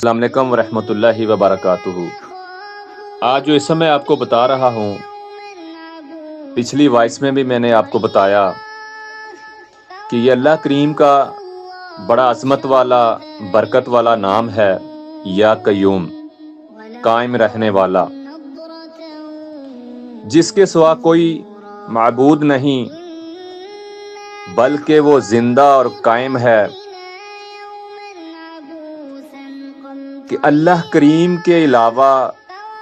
السلام علیکم ورحمۃ اللہ وبرکاتہ۔ آج جو اسم میں آپ کو بتا رہا ہوں، پچھلی وائس میں بھی میں نے آپ کو بتایا کہ یہ اللہ کریم کا بڑا عظمت والا برکت والا نام ہے، یا قیوم، قائم رہنے والا، جس کے سوا کوئی معبود نہیں بلکہ وہ زندہ اور قائم ہے، کہ اللہ کریم کے علاوہ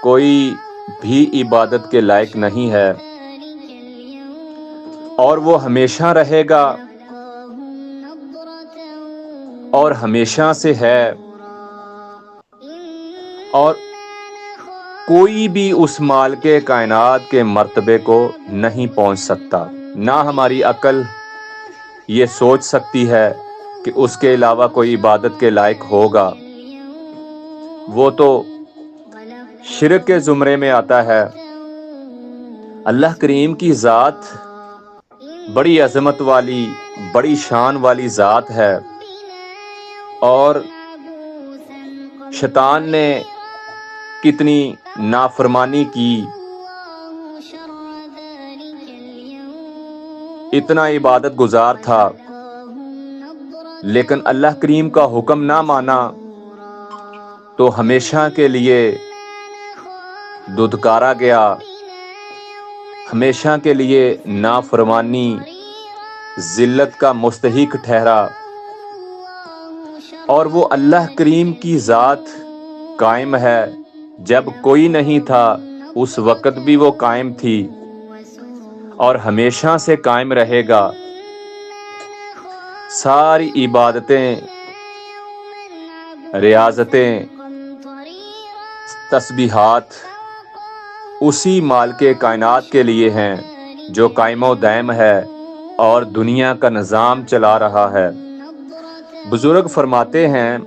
کوئی بھی عبادت کے لائق نہیں ہے، اور وہ ہمیشہ رہے گا اور ہمیشہ سے ہے، اور کوئی بھی اس مالک کائنات کے مرتبے کو نہیں پہنچ سکتا۔ نہ ہماری عقل یہ سوچ سکتی ہے کہ اس کے علاوہ کوئی عبادت کے لائق ہوگا، وہ تو شرک کے زمرے میں آتا ہے۔ اللہ کریم کی ذات بڑی عظمت والی، بڑی شان والی ذات ہے، اور شیطان نے کتنی نافرمانی کی، اتنا عبادت گزار تھا، لیکن اللہ کریم کا حکم نہ مانا تو ہمیشہ کے لیے دھتکارا گیا، ہمیشہ کے لیے نافرمانی، ذلت کا مستحق ٹھہرا۔ اور وہ اللہ کریم کی ذات قائم ہے، جب کوئی نہیں تھا اس وقت بھی وہ قائم تھی، اور ہمیشہ سے قائم رہے گا۔ ساری عبادتیں، ریاضتیں، تسبیحات اسی مالک کائنات کے لیے ہیں، جو قائم و دائم ہے اور دنیا کا نظام چلا رہا ہے۔ بزرگ فرماتے ہیں،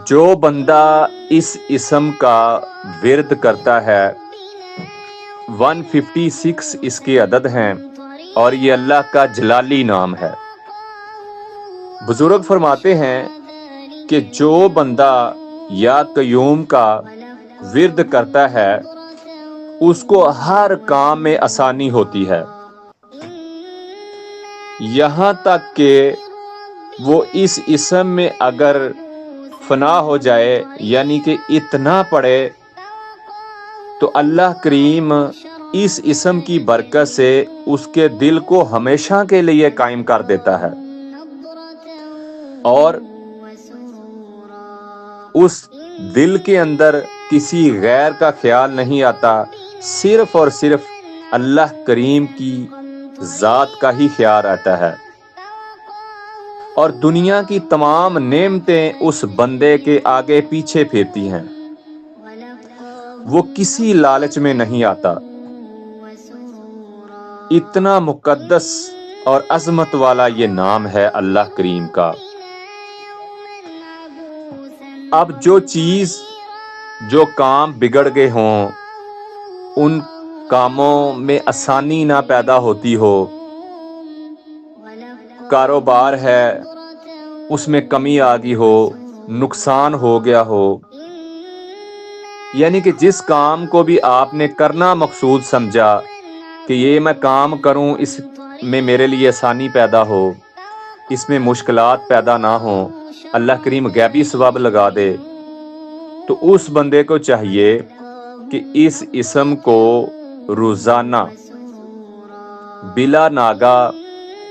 جو بندہ اس اسم کا ورد کرتا ہے، 156 اس کی عدد ہیں، اور یہ اللہ کا جلالی نام ہے۔ بزرگ فرماتے ہیں کہ جو بندہ یا قیوم کا ورد کرتا ہے، اس کو ہر کام میں آسانی ہوتی ہے، یہاں تک کہ وہ اس اسم میں اگر فنا ہو جائے، یعنی کہ اتنا پڑھے، تو اللہ کریم اس اسم کی برکت سے اس کے دل کو ہمیشہ کے لیے قائم کر دیتا ہے، اور اس دل کے اندر کسی غیر کا خیال نہیں آتا، صرف اور صرف اللہ کریم کی ذات کا ہی خیال آتا ہے، اور دنیا کی تمام نعمتیں اس بندے کے آگے پیچھے پھرتی ہیں، وہ کسی لالچ میں نہیں آتا۔ اتنا مقدس اور عظمت والا یہ نام ہے اللہ کریم کا۔ اب جو چیز، جو کام بگڑ گئے ہوں، ان کاموں میں آسانی نہ پیدا ہوتی ہو، کاروبار ہے اس میں کمی آ گئی ہو، نقصان ہو گیا ہو، یعنی کہ جس کام کو بھی آپ نے کرنا مقصود سمجھا کہ یہ میں کام کروں، اس میں میرے لیے آسانی پیدا ہو، اس میں مشکلات پیدا نہ ہوں، اللہ کریم غیبی ثواب لگا دے، تو اس بندے کو چاہیے کہ اس اسم کو روزانہ بلا ناگا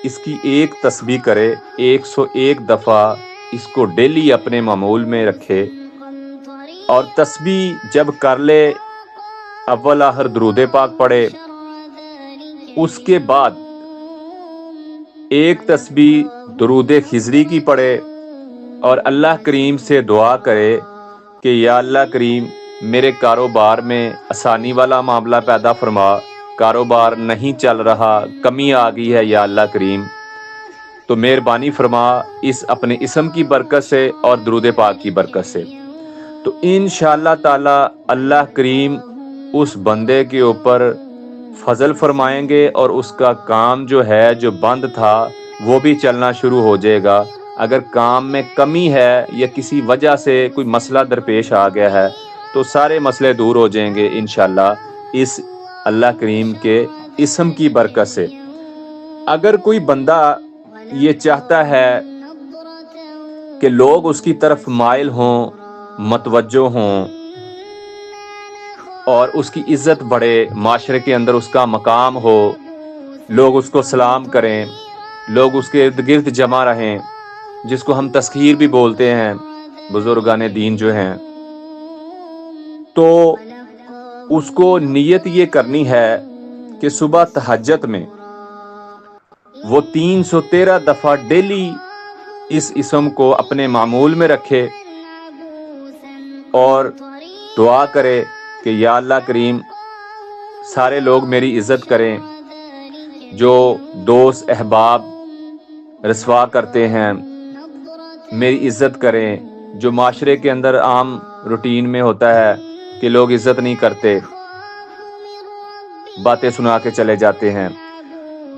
اس کی ایک تسبیح کرے، 101 دفعہ اس کو ڈیلی اپنے معمول میں رکھے، اور تسبیح جب کر لے، اول آخر درود پاک پڑھے، اس کے بعد ایک تسبیح درود خضری کی پڑھے، اور اللہ کریم سے دعا کرے کہ یا اللہ کریم میرے کاروبار میں آسانی والا معاملہ پیدا فرما، کاروبار نہیں چل رہا، کمی آ گئی ہے، یا اللہ کریم تو مہربانی فرما اس اپنے اسم کی برکت سے اور درود پاک کی برکت سے، تو انشاءاللہ تعالی اللہ کریم اس بندے کے اوپر فضل فرمائیں گے، اور اس کا کام جو ہے، جو بند تھا، وہ بھی چلنا شروع ہو جائے گا، اگر کام میں کمی ہے یا کسی وجہ سے کوئی مسئلہ درپیش آ گیا ہے تو سارے مسئلے دور ہو جائیں گے انشاءاللہ اس اللہ کریم کے اسم کی برکت سے۔ اگر کوئی بندہ یہ چاہتا ہے کہ لوگ اس کی طرف مائل ہوں، متوجہ ہوں اور اس کی عزت بڑھے، معاشرے کے اندر اس کا مقام ہو، لوگ اس کو سلام کریں، لوگ اس کے ارد گرد جمع رہیں، جس کو ہم تذکیر بھی بولتے ہیں بزرگان دین جو ہیں، تو اس کو نیت یہ کرنی ہے کہ صبح تہجد میں وہ 313 دفعہ ڈیلی اس اسم کو اپنے معمول میں رکھے اور دعا کرے کہ یا اللہ کریم سارے لوگ میری عزت کریں، جو دوست احباب رسوا کرتے ہیں میری عزت کریں، جو معاشرے کے اندر عام روٹین میں ہوتا ہے کہ لوگ عزت نہیں کرتے، باتیں سنا کے چلے جاتے ہیں،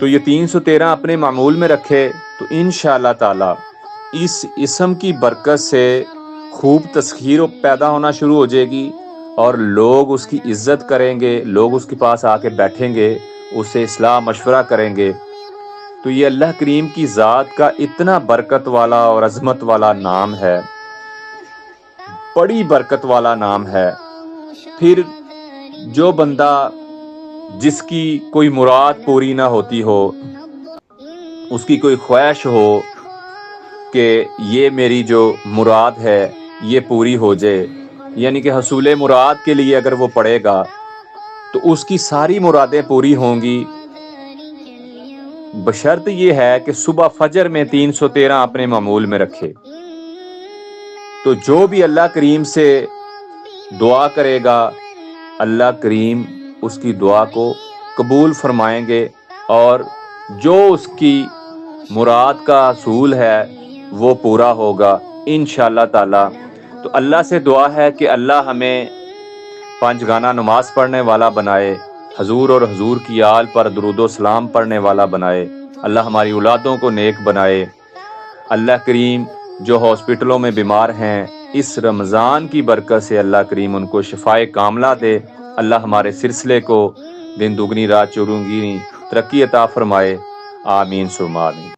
تو یہ 313 اپنے معمول میں رکھے تو انشاءاللہ تعالی اس اسم کی برکت سے خوب تذکیر پیدا ہونا شروع ہو جائے گی اور لوگ اس کی عزت کریں گے، لوگ اس کے پاس آ کے بیٹھیں گے، اس سے اصلاح مشورہ کریں گے۔ تو یہ اللہ کریم کی ذات کا اتنا برکت والا اور عظمت والا نام ہے، بڑی برکت والا نام ہے۔ پھر جو بندہ جس کی کوئی مراد پوری نہ ہوتی ہو، اس کی کوئی خواہش ہو کہ یہ میری جو مراد ہے یہ پوری ہو جائے، یعنی کہ حصول مراد کے لیے اگر وہ پڑھے گا تو اس کی ساری مرادیں پوری ہوں گی، بشرط یہ ہے کہ صبح فجر میں 313 اپنے معمول میں رکھے۔ تو جو بھی اللہ کریم سے دعا کرے گا اللہ کریم اس کی دعا کو قبول فرمائیں گے اور جو اس کی مراد کا حصول ہے وہ پورا ہوگا انشاءاللہ تعالی۔ تو اللہ سے دعا ہے کہ اللہ ہمیں 5 گانا نماز پڑھنے والا بنائے، حضور اور حضور کی آل پر درود و سلام پڑھنے والا بنائے، اللہ ہماری اولادوں کو نیک بنائے۔ اللہ کریم جو ہاسپٹلوں میں بیمار ہیں اس رمضان کی برکت سے اللہ کریم ان کو شفائے کاملہ دے، اللہ ہمارے سلسلے کو دن دگنی رات چگنی ترقی عطا فرمائے، آمین ثم آمین۔